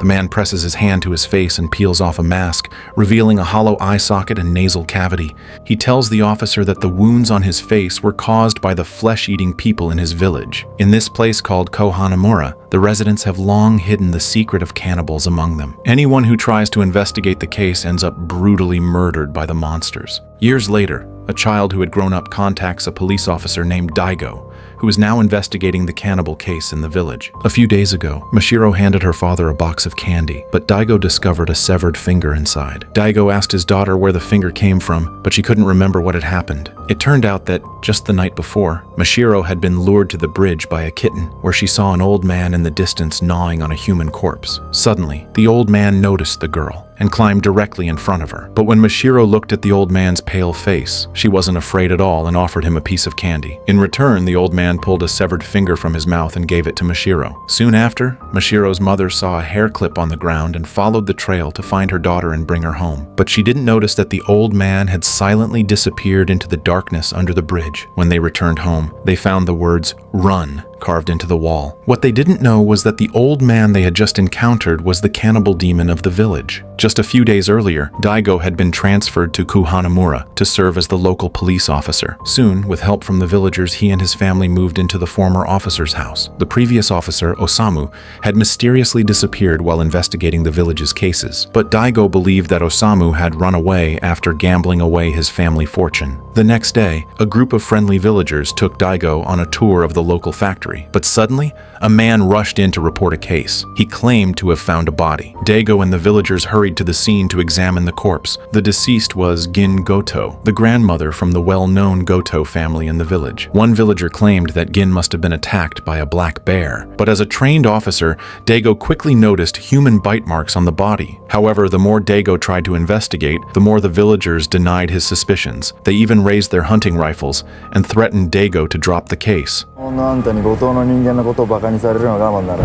The man presses his hand to his face and peels off a mask, revealing a hollow eye socket and nasal cavity. He tells the officer that the wounds on his face were caused by the flesh-eating people in his village. In this place called Kouhanamura, the residents have long hidden the secret of cannibals among them. Anyone who tries to investigate the case ends up brutally murdered by the monsters. Years later, a child who had grown up contacts a police officer named Daigo, who is now investigating the cannibal case in the village. A few days ago, Mashiro handed her father a box of candy, but Daigo discovered a severed finger inside. Daigo asked his daughter where the finger came from, but she couldn't remember what had happened. It turned out that, just the night before, Mashiro had been lured to the bridge by a kitten, where she saw an old man in the distance gnawing on a human corpse. Suddenly, the old man noticed the girl and climbed directly in front of her. But when Mashiro looked at the old man's pale face, she wasn't afraid at all and offered him a piece of candy. In return, the old man pulled a severed finger from his mouth and gave it to Mashiro. Soon after, Mashiro's mother saw a hair clip on the ground and followed the trail to find her daughter and bring her home. But she didn't notice that the old man had silently disappeared into the darkness under the bridge. When they returned home, they found the words "Run" carved into the wall. What they didn't know was that the old man they had just encountered was the cannibal demon of the village. Just a few days earlier, Daigo had been transferred to Kouhanamura to serve as the local police officer. Soon, with help from the villagers, he and his family moved into the former officer's house. The previous officer, Osamu, had mysteriously disappeared while investigating the village's cases, but Daigo believed that Osamu had run away after gambling away his family fortune. The next day, a group of friendly villagers took Daigo on a tour of the local factory, but suddenly, a man rushed in to report a case. He claimed to have found a body. Daigo and the villagers hurried to the scene to examine the corpse. The deceased was Gin Gooto, the grandmother from the well-known Gooto family in the village. One villager claimed that Gin must have been attacked by a black bear, but as a trained officer, Daigo quickly noticed human bite marks on the body. However, the more Daigo tried to investigate, the more the villagers denied his suspicions. They even raised their hunting rifles and threatened Daigo to drop the case. あんたに後藤の人間のことをバカにされるのが我慢なら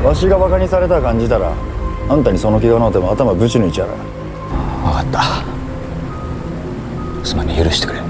わしがバカにされた感じたらあんたにその気がのうても頭ぶち抜いちゃう分かったすまんね許してくれ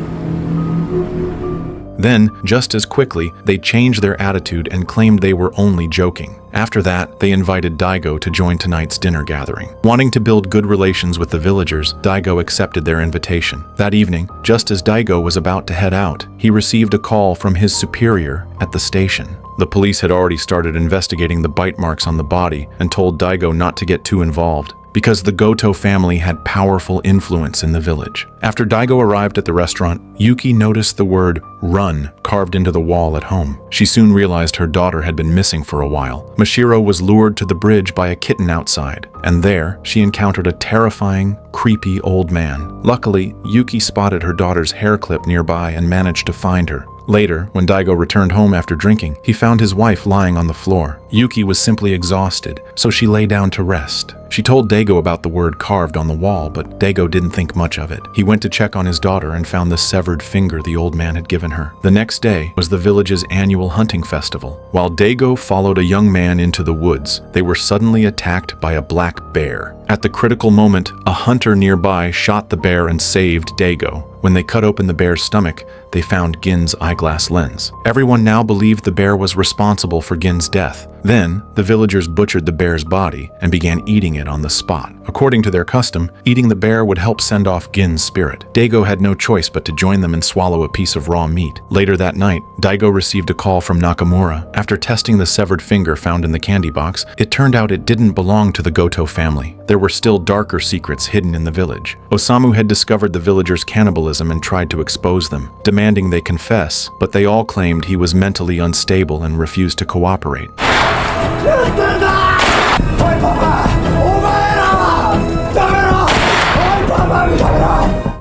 Then, just as quickly, they changed their attitude and claimed they were only joking. After that, they invited Daigo to join tonight's dinner gathering. Wanting to build good relations with the villagers, Daigo accepted their invitation. That evening, just as Daigo was about to head out, he received a call from his superior at the station. The police had already started investigating the bite marks on the body and told Daigo not to get too involved, because the Gooto family had powerful influence in the village. After Daigo arrived at the restaurant, Yuki noticed the word "run" carved into the wall at home. She soon realized her daughter had been missing for a while. Mashiro was lured to the bridge by a kitten outside, and there she encountered a terrifying, creepy old man. Luckily, Yuki spotted her daughter's hair clip nearby and managed to find her. Later, when Daigo returned home after drinking, he found his wife lying on the floor. Yuki was simply exhausted, so she lay down to rest. She told Daigo about the word carved on the wall, but Daigo didn't think much of it. He went to check on his daughter and found the severed finger the old man had given her. The next day was the village's annual hunting festival. While Daigo followed a young man into the woods, they were suddenly attacked by a black bear. At the critical moment, a hunter nearby shot the bear and saved Daigo. When they cut open the bear's stomach, they found Gin's eyeglass lens. Everyone now believed the bear was responsible for Gin's death. Then, the villagers butchered the bear's body and began eating it on the spot. According to their custom, eating the bear would help send off Gin's spirit. Daigo had no choice but to join them and swallow a piece of raw meat. Later that night, Daigo received a call from Nakamura. After testing the severed finger found in the candy box, it turned out it didn't belong to the Gooto family. There were still darker secrets hidden in the village. Osamu had discovered the villagers' cannibalism and tried to expose them, demanding they confess, but they all claimed he was mentally unstable and refused to cooperate.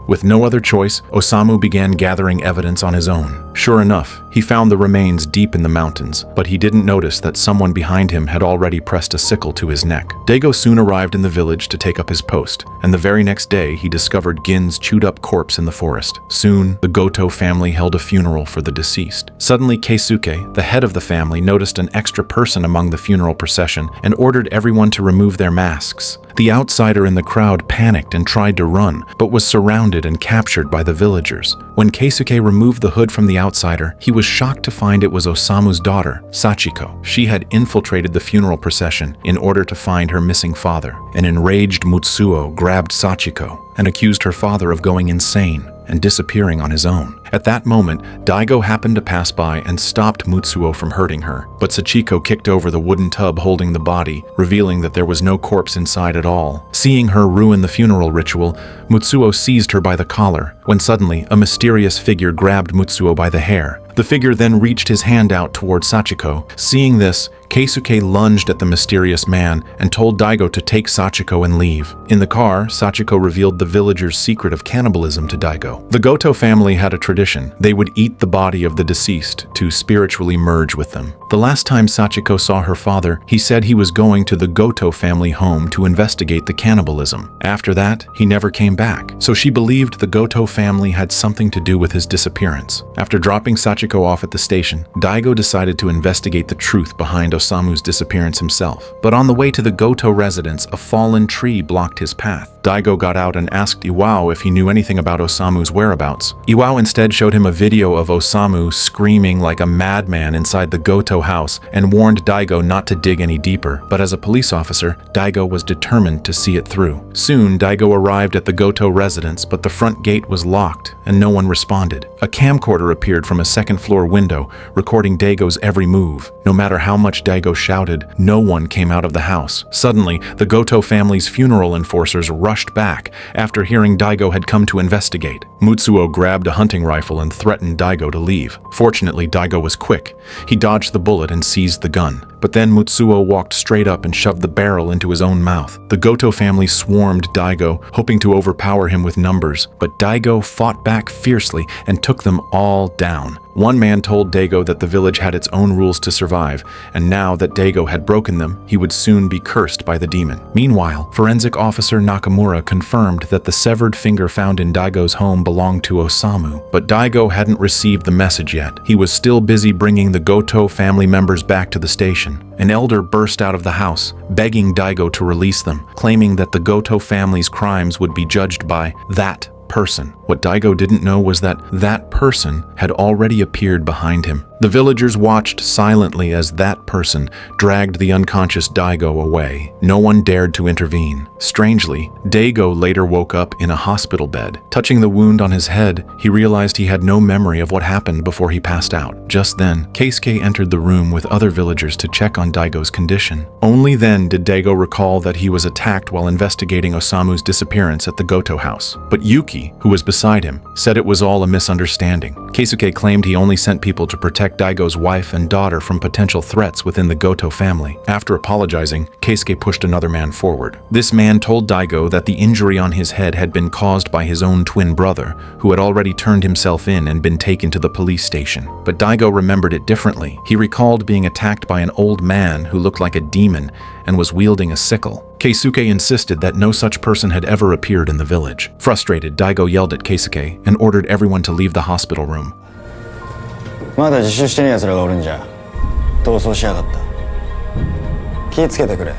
With no other choice, Osamu began gathering evidence on his own. Sure enough, he found the remains deep in the mountains, but he didn't notice that someone behind him had already pressed a sickle to his neck. Daigo soon arrived in the village to take up his post, and the very next day he discovered Gin's chewed-up corpse in the forest. Soon, the Gooto family held a funeral for the deceased. Suddenly, Keisuke, the head of the family, noticed an extra person among the funeral procession and ordered everyone to remove their masks. The outsider in the crowd panicked and tried to run, but was surrounded and captured by the villagers. When Keisuke removed the hood from the outsider, he was shocked to find it was Osamu's daughter, Sachiko. She had infiltrated the funeral procession in order to find her missing father. An enraged Mutsuo grabbed Sachiko and accused her father of going insane and disappearing on his own. At that moment, Daigo happened to pass by and stopped Mutsuo from hurting her, but Sachiko kicked over the wooden tub holding the body, revealing that there was no corpse inside at all. Seeing her ruin the funeral ritual, Mutsuo seized her by the collar, when suddenly a mysterious figure grabbed Mutsuo by the hair. The figure then reached his hand out toward Sachiko. Seeing this, Keisuke lunged at the mysterious man and told Daigo to take Sachiko and leave. In the car, Sachiko revealed the villagers' secret of cannibalism to Daigo. The Goto family had a tradition. They would eat the body of the deceased to spiritually merge with them. The last time Sachiko saw her father, he said he was going to the Goto family home to investigate the cannibalism. After that, he never came back, so she believed the Goto family had something to do with his disappearance. After dropping Sachiko off at the station, Daigo decided to investigate the truth behind Osamu's disappearance himself. But on the way to the Goto residence, a fallen tree blocked his path. Daigo got out and asked Iwao if he knew anything about Osamu's whereabouts. Iwao instead showed him a video of Osamu screaming like a madman inside the Goto house and warned Daigo not to dig any deeper. But as a police officer, Daigo was determined to see it through. Soon, Daigo arrived at the Goto residence, but the front gate was locked and no one responded. A camcorder appeared from a second-floor window, recording Daigo's every move. No matter how much Daigo shouted, no one came out of the house. Suddenly, the Goto family's funeral enforcers rushed back after hearing Daigo had come to investigate. Mutsuo grabbed a hunting rifle and threatened Daigo to leave. Fortunately, Daigo was quick. He dodged the bullet and seized the gun. But then Mutsuo walked straight up and shoved the barrel into his own mouth. The Goto family swarmed Daigo, hoping to overpower him with numbers, but Daigo fought back fiercely and took them all down. One man told Daigo that the village had its own rules to survive, and now that Daigo had broken them, he would soon be cursed by the demon. Meanwhile, forensic officer Nakamura confirmed that the severed finger found in Daigo's home belonged to Osamu, but Daigo hadn't received the message yet. He was still busy bringing the Goto family members back to the station. An elder burst out of the house, begging Daigo to release them, claiming that the Goto family's crimes would be judged by that person. What Daigo didn't know was that that person had already appeared behind him. The villagers watched silently as that person dragged the unconscious Daigo away. No one dared to intervene. Strangely, Daigo later woke up in a hospital bed. Touching the wound on his head, he realized he had no memory of what happened before he passed out. Just then, Keisuke entered the room with other villagers to check on Daigo's condition. Only then did Daigo recall that he was attacked while investigating Osamu's disappearance at the Goto house. But Yuki, who was beside him, said it was all a misunderstanding. Keisuke claimed he only sent people to protect Daigo's wife and daughter from potential threats within the Goto family. After apologizing, Keisuke pushed another man forward. This man told Daigo that the injury on his head had been caused by his own twin brother, who had already turned himself in and been taken to the police station. But Daigo remembered it differently. He recalled being attacked by an old man who looked like a demon and was wielding a sickle. Keisuke insisted that no such person had ever appeared in the village. Frustrated, Daigo yelled at Keisuke and ordered everyone to leave the hospital room. まだ自首してねえ奴らがおるんじゃ。逃走しやがった。気ぃつけてくれ。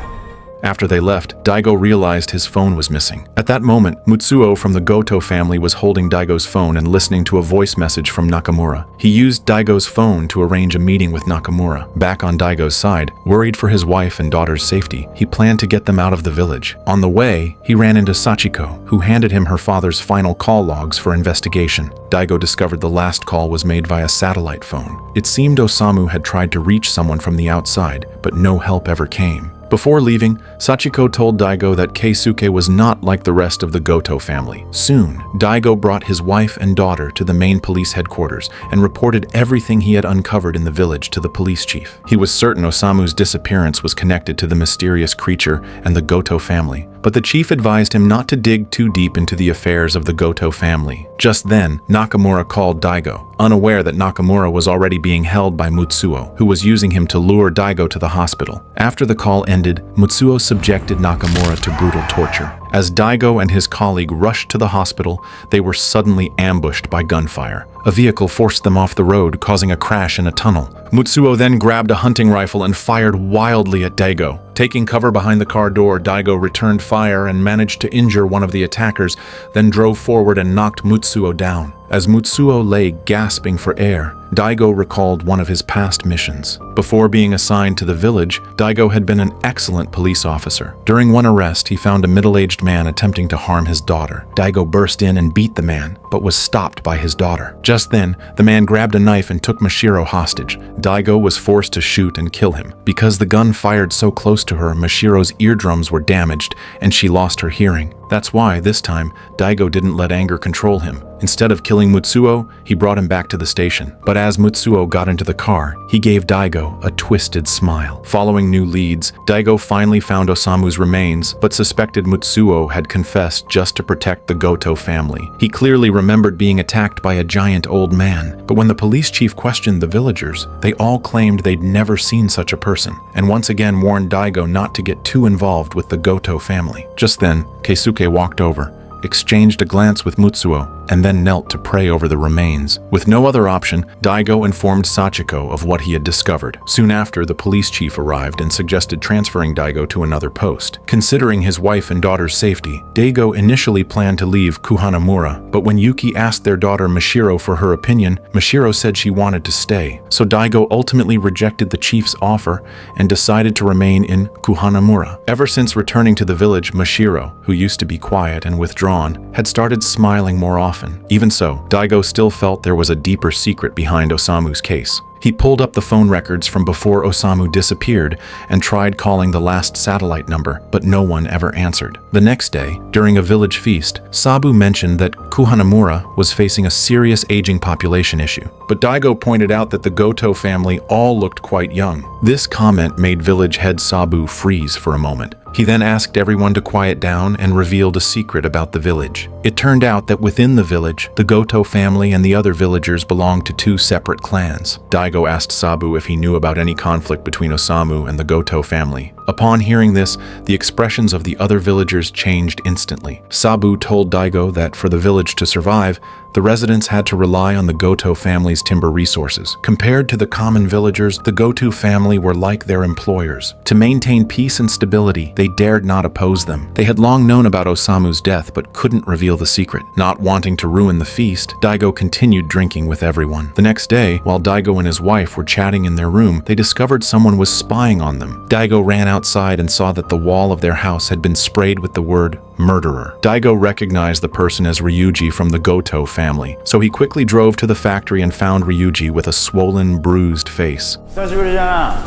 After they left, Daigo realized his phone was missing. At that moment, Mutsuo from the Goto family was holding Daigo's phone and listening to a voice message from Nakamura. He used Daigo's phone to arrange a meeting with Nakamura. Back on Daigo's side, worried for his wife and daughter's safety, he planned to get them out of the village. On the way, he ran into Sachiko, who handed him her father's final call logs for investigation. Daigo discovered the last call was made via satellite phone. It seemed Osamu had tried to reach someone from the outside, but no help ever came. Before leaving, Sachiko told Daigo that Keisuke was not like the rest of the Goto family. Soon, Daigo brought his wife and daughter to the main police headquarters and reported everything he had uncovered in the village to the police chief. He was certain Osamu's disappearance was connected to the mysterious creature and the Goto family, but the chief advised him not to dig too deep into the affairs of the Goto family. Just then, Nakamura called Daigo, unaware that Nakamura was already being held by Mutsuo, who was using him to lure Daigo to the hospital. After the call ended, Mutsuo subjected Nakamura to brutal torture. As Daigo and his colleague rushed to the hospital, they were suddenly ambushed by gunfire. A vehicle forced them off the road, causing a crash in a tunnel. Mutsuo then grabbed a hunting rifle and fired wildly at Daigo. Taking cover behind the car door, Daigo returned fire and managed to injure one of the attackers, then drove forward and knocked Mutsuo down. As Mutsuo lay gasping for air, Daigo recalled one of his past missions. Before being assigned to the village, Daigo had been an excellent police officer. During one arrest, he found a middle-aged man attempting to harm his daughter. Daigo burst in and beat the man, but was stopped by his daughter. Just then, the man grabbed a knife and took Mashiro hostage. Daigo was forced to shoot and kill him. Because the gun fired so close to her, Mashiro's eardrums were damaged, and she lost her hearing. That's why, this time, Daigo didn't let anger control him. Instead of killing Mutsuo, he brought him back to the station. But as Mutsuo got into the car, he gave Daigo a twisted smile. Following new leads, Daigo finally found Osamu's remains, but suspected Mutsuo had confessed just to protect the Goto family. He clearly remembered being attacked by a giant old man, but when the police chief questioned the villagers, they all claimed they'd never seen such a person, and once again warned Daigo not to get too involved with the Goto family. Just then, Keisuke walked over, exchanged a glance with Mutsuo, and then knelt to pray over the remains. With no other option, Daigo informed Sachiko of what he had discovered. Soon after, the police chief arrived and suggested transferring Daigo to another post. Considering his wife and daughter's safety, Daigo initially planned to leave Kouhanamura, but when Yuki asked their daughter Mashiro for her opinion, Mashiro said she wanted to stay. So Daigo ultimately rejected the chief's offer and decided to remain in Kouhanamura. Ever since returning to the village, Mashiro, who used to be quiet and withdrawn, had started smiling more often. Even so, Daigo still felt there was a deeper secret behind Osamu's case. He pulled up the phone records from before Osamu disappeared and tried calling the last satellite number, but no one ever answered. The next day, during a village feast, Sabu mentioned that Kouhanamura was facing a serious aging population issue. But Daigo pointed out that the Goto family all looked quite young. This comment made village head Sabu freeze for a moment. He then asked everyone to quiet down and revealed a secret about the village. It turned out that within the village, the Goto family and the other villagers belonged to two separate clans. Daigo asked Sabu if he knew about any conflict between Osamu and the Goto family. Upon hearing this, the expressions of the other villagers changed instantly. Sabu told Daigo that for the village to survive, the residents had to rely on the Goto family's timber resources. Compared to the common villagers, the Goto family were like their employers. To maintain peace and stability, they dared not oppose them. They had long known about Osamu's death, but couldn't reveal the secret. Not wanting to ruin the feast, Daigo continued drinking with everyone. The next day, while Daigo and his wife were chatting in their room, they discovered someone was spying on them. Daigo ran outside and saw that the wall of their house had been sprayed with the word murderer. Daigo recognized the person as Ryuji from the Goto family, so he quickly drove to the factory and found Ryuji with a swollen, bruised face. 久しぶりじゃな。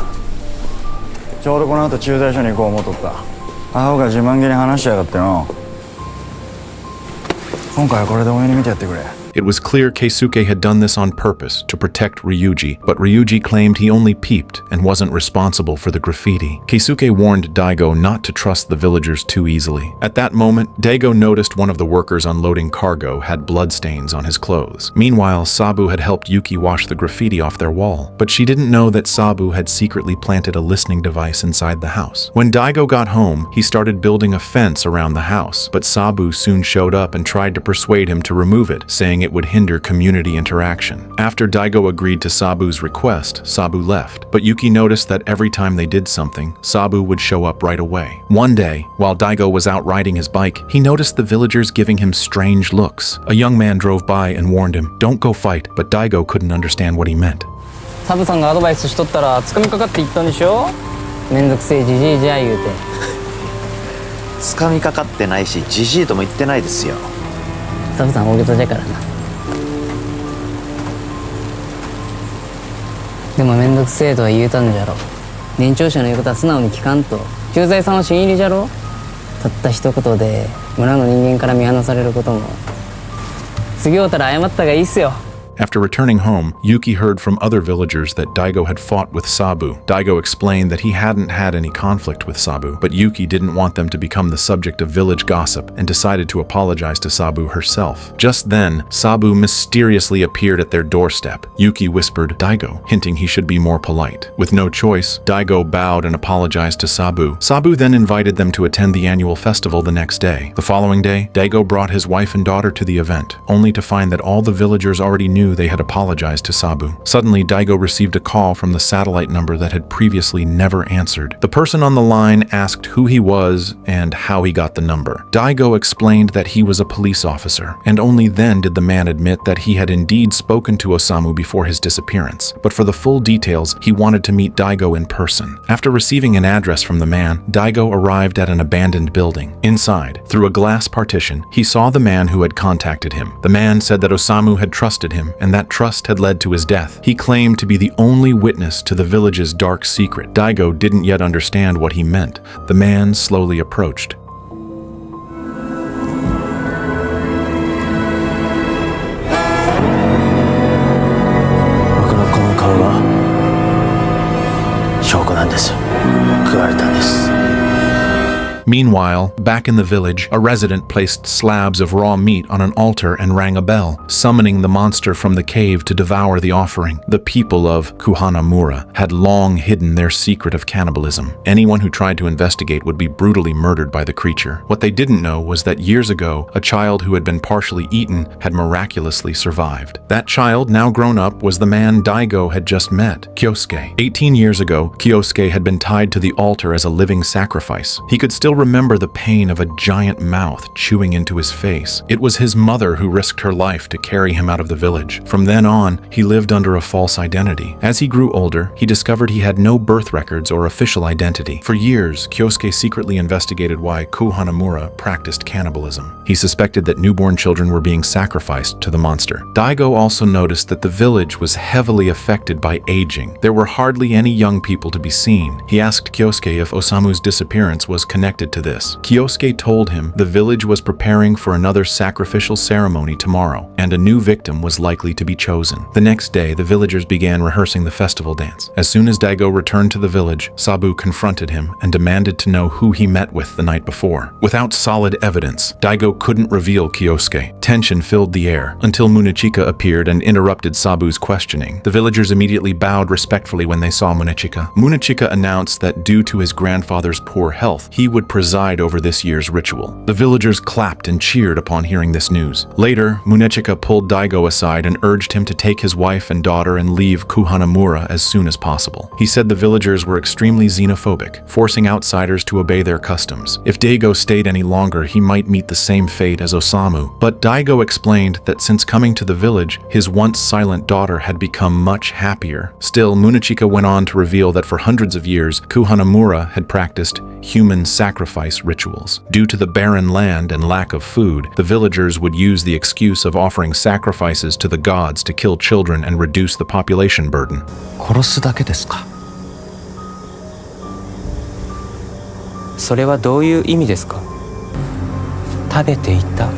ちょうどこの後駐在所に行こう思っとった。アホが自慢げに話しやがっての。今回はこれでお目に見てやってくれ。 It was clear Keisuke had done this on purpose to protect Ryuji, but Ryuji claimed he only peeped and wasn't responsible for the graffiti. Keisuke warned Daigo not to trust the villagers too easily. At that moment, Daigo noticed one of the workers unloading cargo had bloodstains on his clothes. Meanwhile, Sabu had helped Yuki wash the graffiti off their wall, but she didn't know that Sabu had secretly planted a listening device inside the house. When Daigo got home, he started building a fence around the house, but Sabu soon showed up and tried to persuade him to remove it, saying it would hinder community interaction. After Daigo agreed to Sabu's request, Sabu left, but Yuki noticed that every time they did something, Sabu would show up right away. One day, while Daigo was out riding his bike, he noticed the villagers giving him strange looks. A young man drove by and warned him, "Don't go fight," but Daigo couldn't understand what he meant. サブさんがアドバイスしとったら掴みかかって言ったんでしょ。めんどくせえじじいじゃ言うて。掴みかかってないし、じじいとも言ってないですよ。サブさん大げさじゃからな。でもめんどくせえとは言うたんじゃろ。年長者の言うことは素直に聞かんと。駐在さんは新入りじゃろ。たった一言で村の人間から見放されることも。次会うたら謝ったがいいっすよ。 After returning home, Yuki heard from other villagers that Daigo had fought with Sabu. Daigo explained that he hadn't had any conflict with Sabu, but Yuki didn't want them to become the subject of village gossip and decided to apologize to Sabu herself. Just then, Sabu mysteriously appeared at their doorstep. Yuki whispered, "Daigo," hinting he should be more polite. With no choice, Daigo bowed and apologized to Sabu. Sabu then invited them to attend the annual festival the next day. The following day, Daigo brought his wife and daughter to the event, only to find that all the villagers already knew knew they had apologized to Sabu. Suddenly, Daigo received a call from the satellite number that had previously never answered. The person on the line asked who he was and how he got the number. Daigo explained that he was a police officer, and only then did the man admit that he had indeed spoken to Osamu before his disappearance. But for the full details, he wanted to meet Daigo in person. After receiving an address from the man, Daigo arrived at an abandoned building. Inside, through a glass partition, he saw the man who had contacted him. The man said that Osamu had trusted him, and that trust had led to his death. He claimed to be the only witness to the village's dark secret. Daigo didn't yet understand what he meant. The man slowly approached. Meanwhile, back in the village, a resident placed slabs of raw meat on an altar and rang a bell, summoning the monster from the cave to devour the offering. The people of Kouhanamura had long hidden their secret of cannibalism. Anyone who tried to investigate would be brutally murdered by the creature. What they didn't know was that years ago, a child who had been partially eaten had miraculously survived. That child, now grown up, was the man Daigo had just met, Kyosuke. 18 years ago, Kyosuke had been tied to the altar as a living sacrifice. He could still remember the pain of a giant mouth chewing into his face. It was his mother who risked her life to carry him out of the village. From then on, he lived under a false identity. As he grew older, he discovered he had no birth records or official identity. For years, Kyosuke secretly investigated why Kouhanamura practiced cannibalism. He suspected that newborn children were being sacrificed to the monster. Daigo also noticed that the village was heavily affected by aging. There were hardly any young people to be seen. He asked Kyosuke if Osamu's disappearance was connected to this. Kyosuke told him the village was preparing for another sacrificial ceremony tomorrow, and a new victim was likely to be chosen. The next day, the villagers began rehearsing the festival dance. As soon as Daigo returned to the village, Sabu confronted him and demanded to know who he met with the night before. Without solid evidence, Daigo couldn't reveal Kyosuke. Tension filled the air until Munechika appeared and interrupted Sabu's questioning. The villagers immediately bowed respectfully when they saw Munechika. Munechika announced that due to his grandfather's poor health, he would preside over this year's ritual. The villagers clapped and cheered upon hearing this news. Later, Munechika pulled Daigo aside and urged him to take his wife and daughter and leave Kouhanamura as soon as possible. He said the villagers were extremely xenophobic, forcing outsiders to obey their customs. If Daigo stayed any longer, he might meet the same fate as Osamu. But Daigo explained that since coming to the village, his once silent daughter had become much happier. Still, Munechika went on to reveal that for hundreds of years, Kouhanamura had practiced human sacrifice rituals. Due to the barren land and lack of food, the villagers would use the excuse of offering sacrifices to the gods to kill children and reduce the population burden. 殺すだけですか？それはどういう意味ですか？食べていた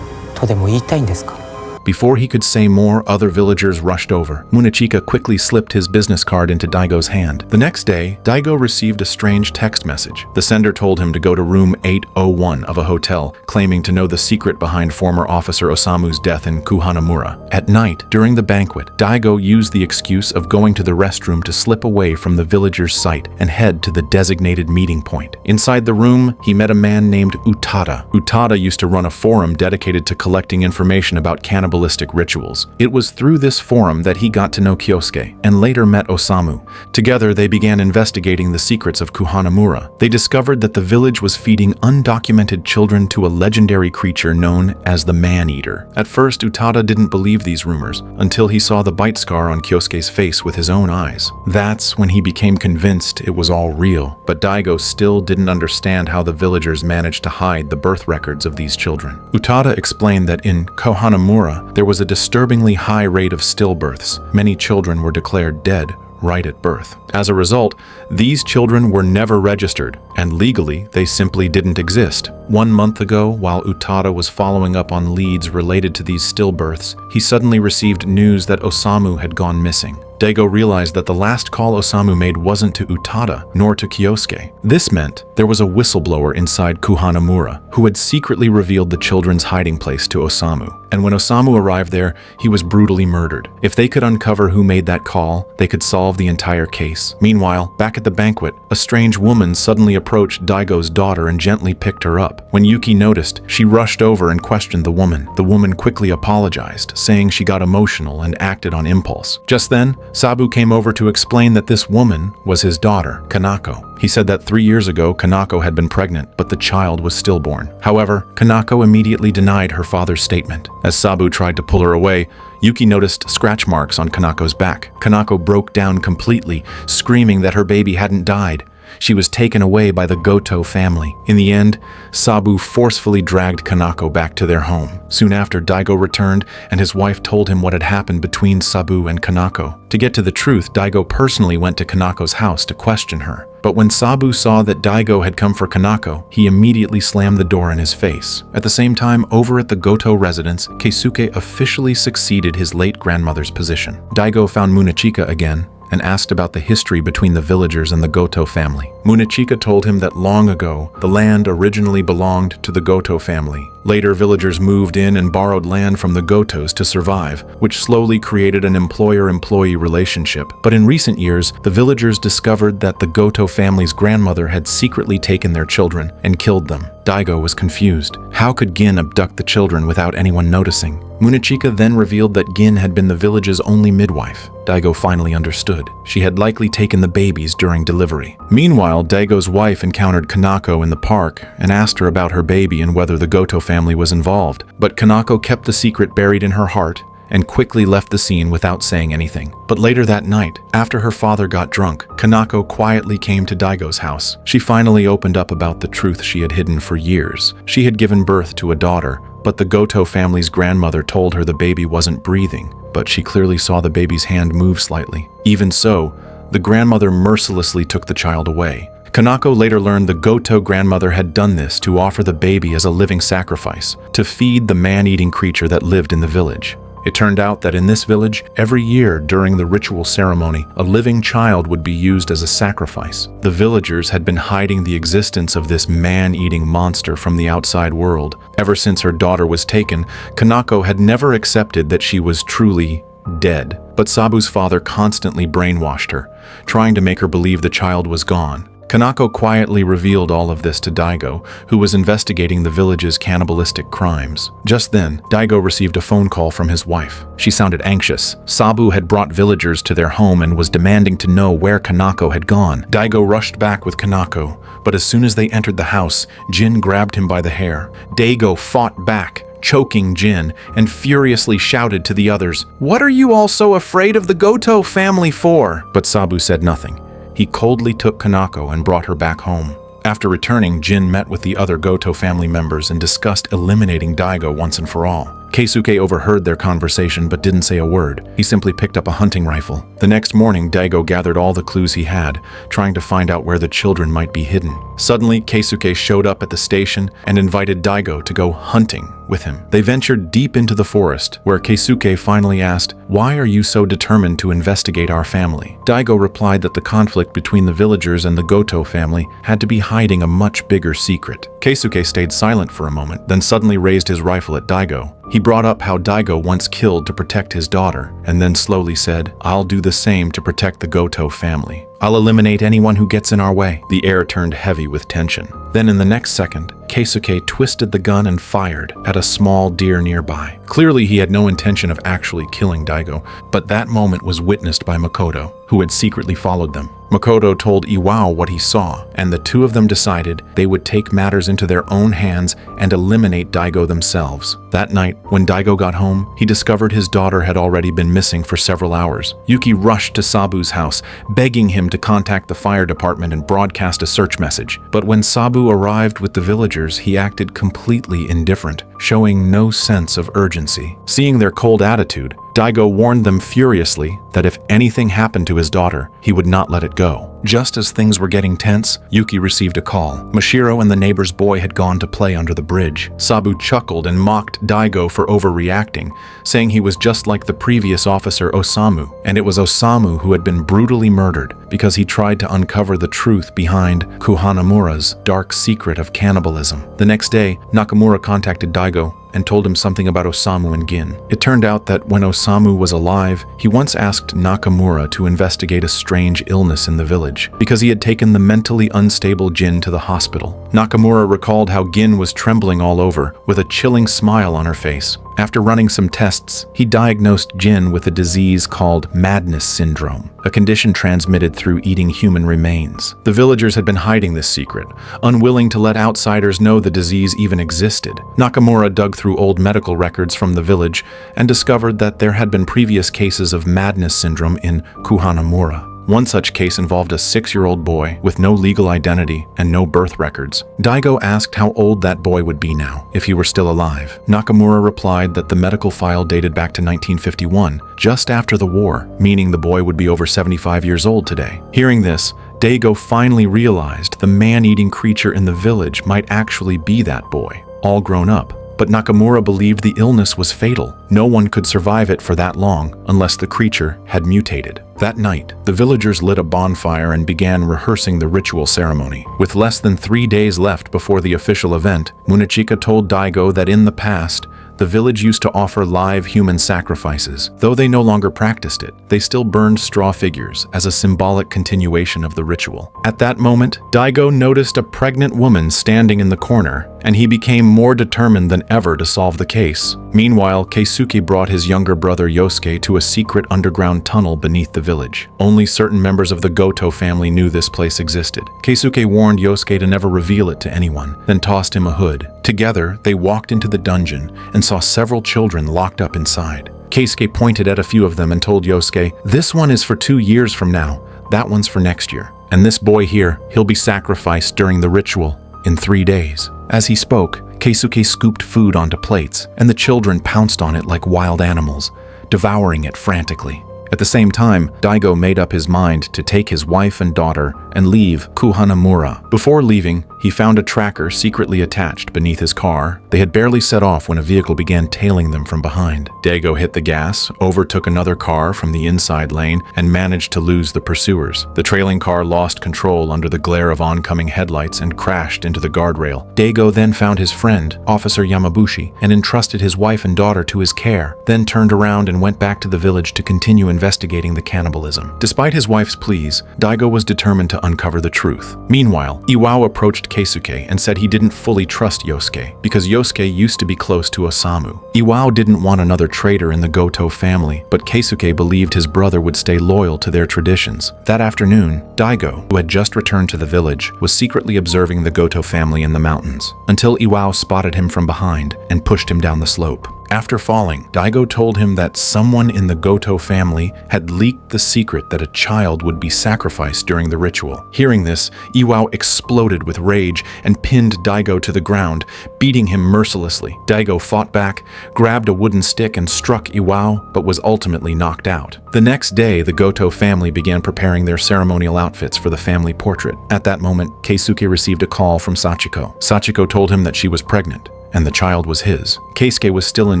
とでも言いたいんですか？ Before he could say more, other villagers rushed over. Munechika quickly slipped his business card into Daigo's hand. The next day, Daigo received a strange text message. The sender told him to go to room 801 of a hotel, claiming to know the secret behind former officer Osamu's death in Kouhanamura. At night, during the banquet, Daigo used the excuse of going to the restroom to slip away from the villagers' sight and head to the designated meeting point. Inside the room, he met a man named Utada. Utada used to run a forum dedicated to collecting information about cannibalistic rituals. It was through this forum that he got to know Kyosuke and later met Osamu. Together, they began investigating the secrets of Kouhanamura. They discovered that the village was feeding undocumented children to a legendary creature known as the Man-Eater. At first, Utada didn't believe these rumors until he saw the bite scar on Kyosuke's face with his own eyes. That's when he became convinced it was all real. But Daigo still didn't understand how the villagers managed to hide the birth records of these children. Utada explained that in Kouhanamura, there was a disturbingly high rate of stillbirths. Many children were declared dead right at birth. As a result, these children were never registered, and legally, they simply didn't exist. 1 month ago, while Utada was following up on leads related to these stillbirths, he suddenly received news that Osamu had gone missing. Daigo realized that the last call Osamu made wasn't to Utada, nor to Kyosuke. This meant there was a whistleblower inside Kouhanamura who had secretly revealed the children's hiding place to Osamu. And when Osamu arrived there, he was brutally murdered. If they could uncover who made that call, they could solve the entire case. Meanwhile, back at the banquet, a strange woman suddenly approached Daigo's daughter and gently picked her up. When Yuki noticed, she rushed over and questioned the woman. The woman quickly apologized, saying she got emotional and acted on impulse. Just then, Sabu came over to explain that this woman was his daughter, Kanako. He said that 3 years ago, Kanako had been pregnant, but the child was stillborn. However, Kanako immediately denied her father's statement. As Sabu tried to pull her away, Yuki noticed scratch marks on Kanako's back. Kanako broke down completely, screaming that her baby hadn't died. She was taken away by the Gooto family. In the end, Sabu forcefully dragged Kanako back to their home. Soon after, Daigo returned, and his wife told him what had happened between Sabu and Kanako. To get to the truth, Daigo personally went to Kanako's house to question her. But when Sabu saw that Daigo had come for Kanako, he immediately slammed the door in his face. At the same time, over at the Gooto residence, Keisuke officially succeeded his late grandmother's position. Daigo found Munechika again and asked about the history between the villagers and the Gooto family. Munechika told him that long ago, the land originally belonged to the Gooto family. Later, villagers moved in and borrowed land from the Gootos to survive, which slowly created an employer-employee relationship. But in recent years, the villagers discovered that the Gooto family's grandmother had secretly taken their children and killed them. Daigo was confused. How could Gin abduct the children without anyone noticing? Munechika then revealed that Gin had been the village's only midwife. Daigo finally understood. She had likely taken the babies during delivery. Meanwhile, Daigo's wife encountered Kanako in the park and asked her about her baby and whether the Gooto family was involved. But Kanako kept the secret buried in her heart and quickly left the scene without saying anything. But later that night, after her father got drunk, Kanako quietly came to Daigo's house. She finally opened up about the truth she had hidden for years. She had given birth to a daughter, but the Gooto family's grandmother told her the baby wasn't breathing, but she clearly saw the baby's hand move slightly. Even so, the grandmother mercilessly took the child away. Kanako later learned the Gooto grandmother had done this to offer the baby as a living sacrifice, to feed the man-eating creature that lived in the village. It turned out that in this village, every year during the ritual ceremony, a living child would be used as a sacrifice. The villagers had been hiding the existence of this man-eating monster from the outside world. Ever since her daughter was taken, Kanako had never accepted that she was truly dead. But Sabu's father constantly brainwashed her, trying to make her believe the child was gone. Kanako quietly revealed all of this to Daigo, who was investigating the village's cannibalistic crimes. Just then, Daigo received a phone call from his wife. She sounded anxious. Sabu had brought villagers to their home and was demanding to know where Kanako had gone. Daigo rushed back with Kanako, but as soon as they entered the house, Jin grabbed him by the hair. Daigo fought back, choking Jin, and furiously shouted to the others, "What are you all so afraid of the Gooto family for?" But Sabu said nothing. He coldly took Kanako and brought her back home. After returning, Jin met with the other Gooto family members and discussed eliminating Daigo once and for all. Keisuke overheard their conversation but didn't say a word. He simply picked up a hunting rifle. The next morning, Daigo gathered all the clues he had, trying to find out where the children might be hidden. Suddenly, Keisuke showed up at the station and invited Daigo to go hunting with him. They ventured deep into the forest, where Keisuke finally asked, "Why are you so determined to investigate our family?" Daigo replied that the conflict between the villagers and the Gooto family had to be hiding a much bigger secret. Keisuke stayed silent for a moment, then suddenly raised his rifle at Daigo. He brought up how Daigo once killed to protect his daughter, and then slowly said, "I'll do the same to protect the Gooto family. I'll eliminate anyone who gets in our way." The air turned heavy with tension. Then in the next second, Keisuke twisted the gun and fired at a small deer nearby. Clearly he had no intention of actually killing Daigo, but that moment was witnessed by Makoto, who had secretly followed them. Makoto told Iwao what he saw, and the two of them decided they would take matters into their own hands and eliminate Daigo themselves. That night, when Daigo got home, he discovered his daughter had already been missing for several hours. Yuki rushed to Sabu's house, begging him to contact the fire department and broadcast a search message. But when Sabu arrived with the villagers, he acted completely indifferent, showing no sense of urgency. Seeing their cold attitude, Daigo warned them furiously that if anything happened to his daughter, he would not let it go. Just as things were getting tense, Yuki received a call. Mashiro and the neighbor's boy had gone to play under the bridge. Sabu chuckled and mocked Daigo for overreacting, saying he was just like the previous officer Osamu, and it was Osamu who had been brutally murdered because he tried to uncover the truth behind Kouhanamura's dark secret of cannibalism. The next day, Nakamura contacted Daigo and told him something about Osamu and Gin. It turned out that when Osamu was alive, he once asked Nakamura to investigate a strange illness in the village because he had taken the mentally unstable Gin to the hospital. Nakamura recalled how Gin was trembling all over, with a chilling smile on her face. After running some tests, he diagnosed Jin with a disease called madness syndrome, a condition transmitted through eating human remains. The villagers had been hiding this secret, unwilling to let outsiders know the disease even existed. Nakamura dug through old medical records from the village and discovered that there had been previous cases of madness syndrome in Kouhanamura. One such case involved a 6-year-old boy with no legal identity and no birth records. Daigo asked how old that boy would be now, if he were still alive. Nakamura replied that the medical file dated back to 1951, just after the war, meaning the boy would be over 75 years old today. Hearing this, Daigo finally realized the man-eating creature in the village might actually be that boy, all grown up. But Nakamura believed the illness was fatal. No one could survive it for that long unless the creature had mutated. That night, the villagers lit a bonfire and began rehearsing the ritual ceremony. With less than 3 days left before the official event, Munechika told Daigo that in the past, the village used to offer live human sacrifices. Though they no longer practiced it, they still burned straw figures as a symbolic continuation of the ritual. At that moment, Daigo noticed a pregnant woman standing in the corner, and he became more determined than ever to solve the case. Meanwhile, Keisuke brought his younger brother Yosuke to a secret underground tunnel beneath the village. Only certain members of the Gooto family knew this place existed. Keisuke warned Yosuke to never reveal it to anyone, then tossed him a hood. Together, they walked into the dungeon and saw several children locked up inside. Keisuke pointed at a few of them and told Yosuke, "This one is for 2 years from now, that one's for next year. And this boy here, he'll be sacrificed during the ritual in 3 days." As he spoke, Keisuke scooped food onto plates, and the children pounced on it like wild animals, devouring it frantically. At the same time, Daigo made up his mind to take his wife and daughter and leave Kouhanamura. Before leaving, he found a tracker secretly attached beneath his car. They had barely set off when a vehicle began tailing them from behind. Daigo hit the gas, overtook another car from the inside lane, and managed to lose the pursuers. The trailing car lost control under the glare of oncoming headlights and crashed into the guardrail. Daigo then found his friend, Officer Yamabushi, and entrusted his wife and daughter to his care, then turned around and went back to the village to continue investigating the cannibalism. Despite his wife's pleas, Daigo was determined to uncover the truth. Meanwhile, Iwao approached Keisuke and said he didn't fully trust Yosuke because Yosuke used to be close to Osamu. Iwao didn't want another traitor in the Gooto family, but Keisuke believed his brother would stay loyal to their traditions. That afternoon, Daigo, who had just returned to the village, was secretly observing the Gooto family in the mountains, until Iwao spotted him from behind and pushed him down the slope. After falling, Daigo told him that someone in the Gooto family had leaked the secret that a child would be sacrificed during the ritual. Hearing this, Iwao exploded with rage and pinned Daigo to the ground, beating him mercilessly. Daigo fought back, grabbed a wooden stick and struck Iwao, but was ultimately knocked out. The next day, the Gooto family began preparing their ceremonial outfits for the family portrait. At that moment, Keisuke received a call from Sachiko. Sachiko told him that she was pregnant, and the child was his. Keisuke was still in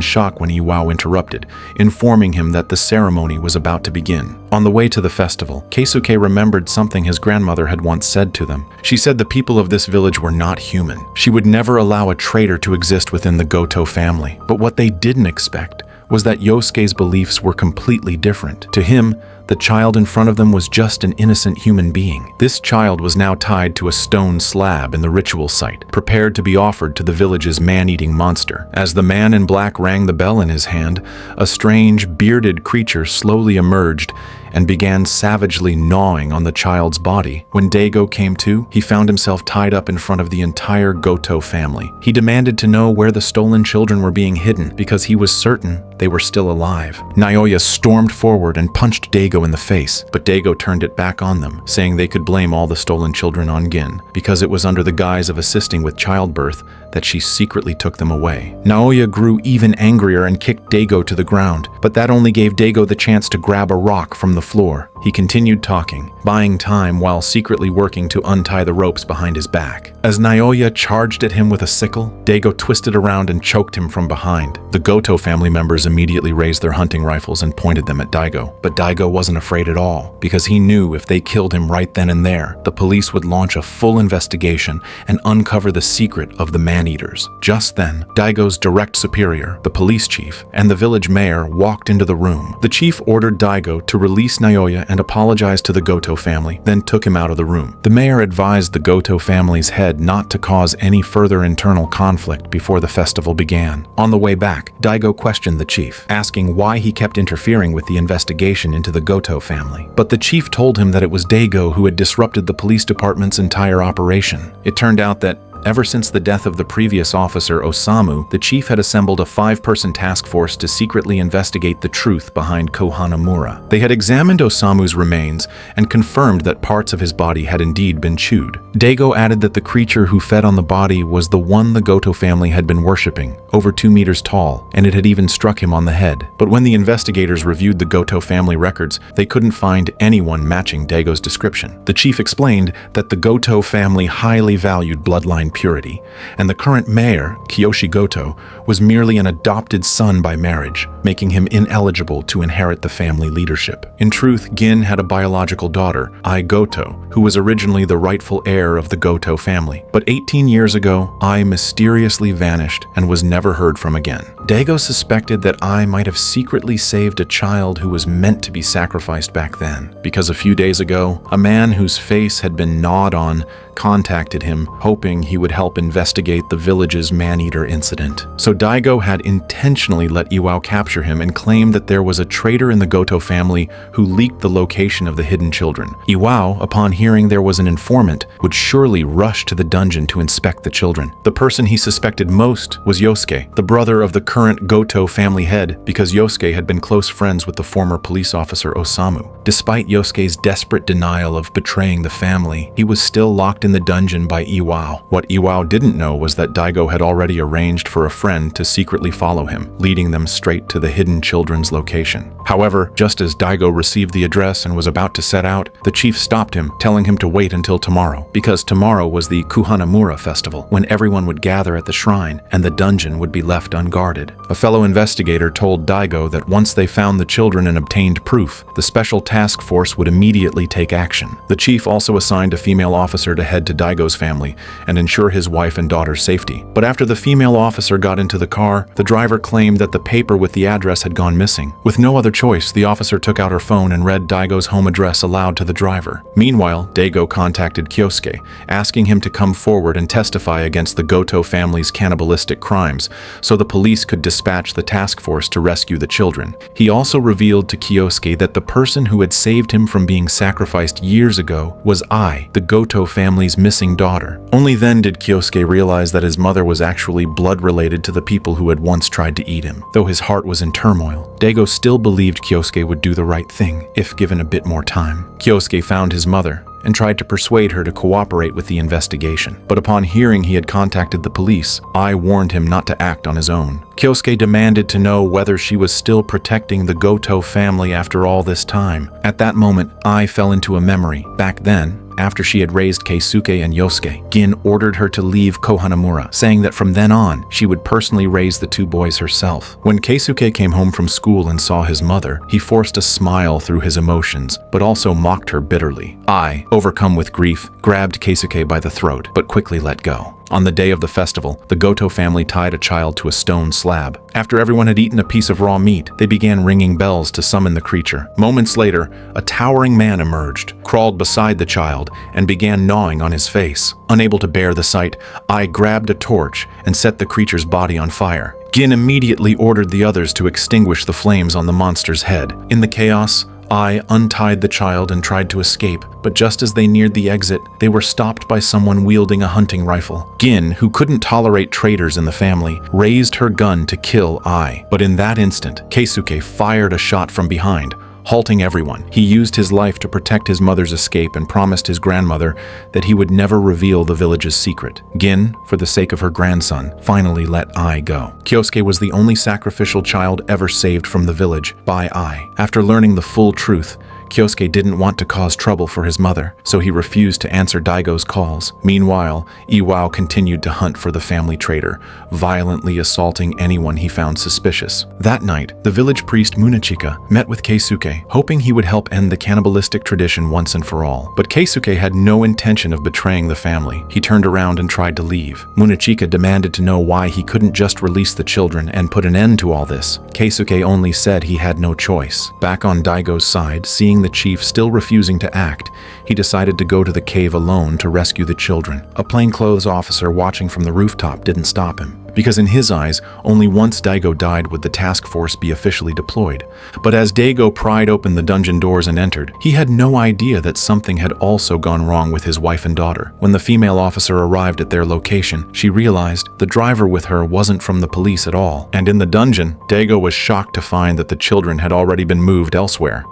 shock when Iwao interrupted, informing him that the ceremony was about to begin. On the way to the festival, Keisuke remembered something his grandmother had once said to them. She said the people of this village were not human. She would never allow a traitor to exist within the Gooto family. But what they didn't expect was that Yosuke's beliefs were completely different. To him, the child in front of them was just an innocent human being. This child was now tied to a stone slab in the ritual site, prepared to be offered to the village's man-eating monster. As the man in black rang the bell in his hand, a strange, bearded creature slowly emerged and began savagely gnawing on the child's body. When Daigo came to, he found himself tied up in front of the entire Gooto family. He demanded to know where the stolen children were being hidden because he was certain they were still alive. Naoya stormed forward and punched Daigo in the face, but Daigo turned it back on them, saying they could blame all the stolen children on Gin because it was under the guise of assisting with childbirth that she secretly took them away. Naoya grew even angrier and kicked Daigo to the ground, but that only gave Daigo the chance to grab a rock from the floor. He continued talking, buying time while secretly working to untie the ropes behind his back. As Naoya charged at him with a sickle, Daigo twisted around and choked him from behind. The Gooto family members immediately raised their hunting rifles and pointed them at Daigo. But Daigo wasn't afraid at all, because he knew if they killed him right then and there, the police would launch a full investigation and uncover the secret of the man-eaters. Just then, Daigo's direct superior, the police chief, and the village mayor walked into the room. The chief ordered Daigo to release Naoya and apologized to the Gooto family, then took him out of the room. The mayor advised the Gooto family's head not to cause any further internal conflict before the festival began. On the way back, Daigo questioned the chief, asking why he kept interfering with the investigation into the Gooto family. But the chief told him that it was Daigo who had disrupted the police department's entire operation. It turned out that ever since the death of the previous officer, Osamu, the chief had assembled a 5-person task force to secretly investigate the truth behind Kouhanamura. They had examined Osamu's remains and confirmed that parts of his body had indeed been chewed. Daigo added that the creature who fed on the body was the one the Gooto family had been worshipping, over 2 meters tall, and it had even struck him on the head. But when the investigators reviewed the Gooto family records, they couldn't find anyone matching Daigo's description. The chief explained that the Gooto family highly valued bloodline purity, and the current mayor, Kiyoshi Gooto, was merely an adopted son by marriage, making him ineligible to inherit the family leadership. In truth, Gin had a biological daughter, Ai Gooto, who was originally the rightful heir of the Gooto family. But 18 years ago, Ai mysteriously vanished and was never heard from again. Daigo suspected that Ai might have secretly saved a child who was meant to be sacrificed back then, because a few days ago, a man whose face had been gnawed on contacted him, hoping he would help investigate the village's man-eater incident. So Daigo had intentionally let Iwao capture him and claimed that there was a traitor in the Gooto family who leaked the location of the hidden children. Iwao, upon hearing there was an informant, would surely rush to the dungeon to inspect the children. The person he suspected most was Yosuke, the brother of the current Gooto family head, because Yosuke had been close friends with the former police officer Osamu. Despite Yosuke's desperate denial of betraying the family, he was still locked in the dungeon by Iwao. What Iwao didn't know was that Daigo had already arranged for a friend to secretly follow him, leading them straight to the hidden children's location. However, just as Daigo received the address and was about to set out, the chief stopped him, telling him to wait until tomorrow, because tomorrow was the Kouhanamura festival, when everyone would gather at the shrine and the dungeon would be left unguarded. A fellow investigator told Daigo that once they found the children and obtained proof, the special task force would immediately take action. The chief also assigned a female officer to head to Daigo's family and ensure his wife and daughter's safety. But after the female officer got into the car, the driver claimed that the paper with the address had gone missing. With no other choice, the officer took out her phone and read Daigo's home address aloud to the driver. Meanwhile, Daigo contacted Kyosuke, asking him to come forward and testify against the Gooto family's cannibalistic crimes, so the police could dispatch the task force to rescue the children. He also revealed to Kyosuke that the person who had saved him from being sacrificed years ago was Ai, the Gooto family's missing daughter. Only then did Kyosuke realize that his mother was actually blood-related to the people who had once tried to eat him. Though his heart was in turmoil, Daigo still believed Kyosuke would do the right thing, if given a bit more time. Kyosuke found his mother and tried to persuade her to cooperate with the investigation. But upon hearing he had contacted the police, Ai warned him not to act on his own. Kyosuke demanded to know whether she was still protecting the Gooto family after all this time. At that moment, Ai fell into a memory. Back then, after she had raised Keisuke and Yosuke, Gin ordered her to leave Kouhanamura, saying that from then on, she would personally raise the two boys herself. When Keisuke came home from school and saw his mother, he forced a smile through his emotions, but also mocked her bitterly. Ai, overcome with grief, grabbed Keisuke by the throat, but quickly let go. On the day of the festival, the Gooto family tied a child to a stone slab. After everyone had eaten a piece of raw meat, they began ringing bells to summon the creature. Moments later, a towering man emerged, crawled beside the child, and began gnawing on his face. Unable to bear the sight, Ai grabbed a torch and set the creature's body on fire. Gin immediately ordered the others to extinguish the flames on the monster's head. In the chaos, Ai untied the child and tried to escape, but just as they neared the exit, they were stopped by someone wielding a hunting rifle. Gin, who couldn't tolerate traitors in the family, raised her gun to kill Ai. But in that instant, Keisuke fired a shot from behind, halting everyone. He used his life to protect his mother's escape and promised his grandmother that he would never reveal the village's secret. Gin, for the sake of her grandson, finally let Ai go. Kyosuke was the only sacrificial child ever saved from the village by Ai. After learning the full truth, Kyosuke didn't want to cause trouble for his mother, so he refused to answer Daigo's calls. Meanwhile, Iwao continued to hunt for the family traitor, violently assaulting anyone he found suspicious. That night, the village priest Munechika met with Keisuke, hoping he would help end the cannibalistic tradition once and for all. But Keisuke had no intention of betraying the family. He turned around and tried to leave. Munechika demanded to know why he couldn't just release the children and put an end to all this. Keisuke only said he had no choice. Back on Daigo's side, seeing the chief still refusing to act, he decided to go to the cave alone to rescue the children. A plainclothes officer watching from the rooftop didn't stop him, because in his eyes, only once Daigo died would the task force be officially deployed. But as Daigo pried open the dungeon doors and entered, he had no idea that something had also gone wrong with his wife and daughter. When the female officer arrived at their location, she realized the driver with her wasn't from the police at all. And in the dungeon, Daigo was shocked to find that the children had already been moved elsewhere.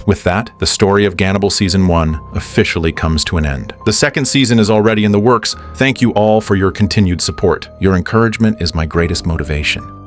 With that, the story of Gannibal Season 1 officially comes to an end. The second season is already in the works. Thank you all for your continued support. Your encouragement is my greatest motivation.